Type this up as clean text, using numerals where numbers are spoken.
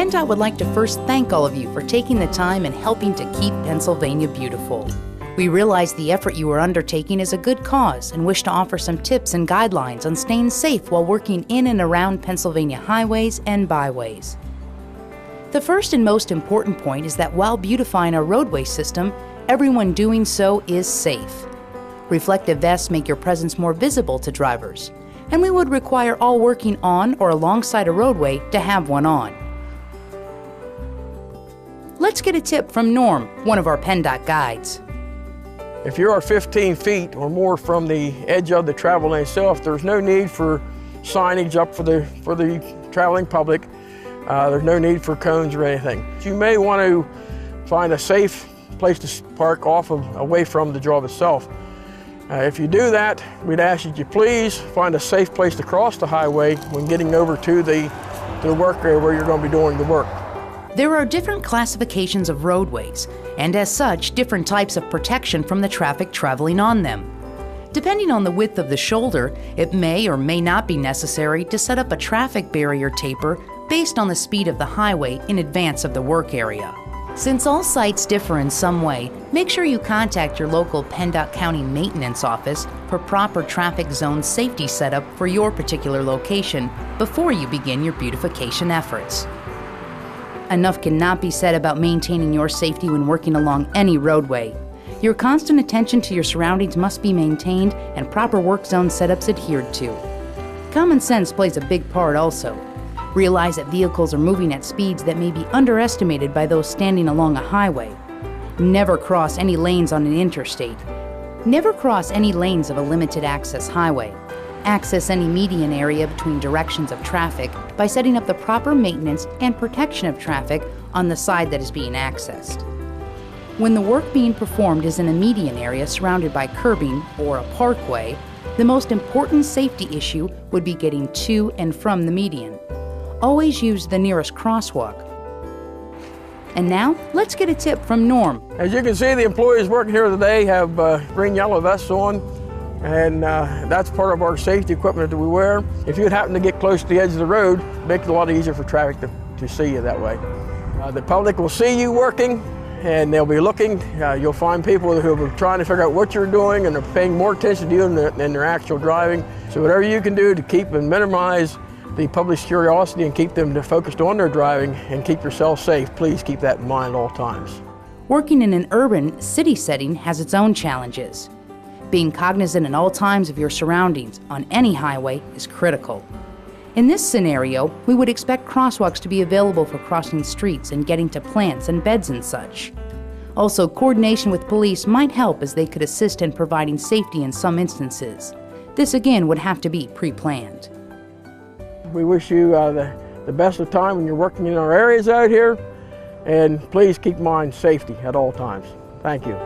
PennDOT would like to first thank all of you for taking the time and helping to keep Pennsylvania beautiful. We realize the effort you are undertaking is a good cause and wish to offer some tips and guidelines on staying safe while working in and around Pennsylvania highways and byways. The first and most important point is that while beautifying our roadway system, everyone doing so is safe. Reflective vests make your presence more visible to drivers, and we would require all working on or alongside a roadway to have one on. Let's get a tip from Norm, one of our PennDOT guides. If you are 15 feet or more from the edge of the travel lane itself, there's no need for signage up for the traveling public. There's no need for cones or anything. You may want to find a safe place to park away from the job itself. If you do that, we'd ask that you please find a safe place to cross the highway when getting over to the work area where you're going to be doing the work. There are different classifications of roadways, and as such, different types of protection from the traffic traveling on them. Depending on the width of the shoulder, it may or may not be necessary to set up a traffic barrier taper based on the speed of the highway in advance of the work area. Since all sites differ in some way, make sure you contact your local PennDOT County Maintenance Office for proper traffic zone safety setup for your particular location before you begin your beautification efforts. Enough cannot be said about maintaining your safety when working along any roadway. Your constant attention to your surroundings must be maintained and proper work zone setups adhered to. Common sense plays a big part also. Realize that vehicles are moving at speeds that may be underestimated by those standing along a highway. Never cross any lanes on an interstate. Never cross any lanes of a limited access highway. Access any median area between directions of traffic by setting up the proper maintenance and protection of traffic on the side that is being accessed. When the work being performed is in a median area surrounded by curbing or a parkway, the most important safety issue would be getting to and from the median. Always use the nearest crosswalk. And now, let's get a tip from Norm. As you can see, the employees working here today have green yellow vests on, and that's part of our safety equipment that we wear. If you happen to get close to the edge of the road, it makes it a lot easier for traffic to see you that way. The public will see you working, and they'll be looking. You'll find people who are trying to figure out what you're doing, and they're paying more attention to you than their actual driving. So whatever you can do to keep and minimize the public's curiosity and keep them focused on their driving and keep yourself safe, please keep that in mind at all times. Working in an urban city setting has its own challenges. Being cognizant at all times of your surroundings on any highway is critical. In this scenario, we would expect crosswalks to be available for crossing streets and getting to plants and beds and such. Also, coordination with police might help as they could assist in providing safety in some instances. This again would have to be pre-planned. We wish you the best of time when you're working in our areas out here, and please keep in mind safety at all times. Thank you.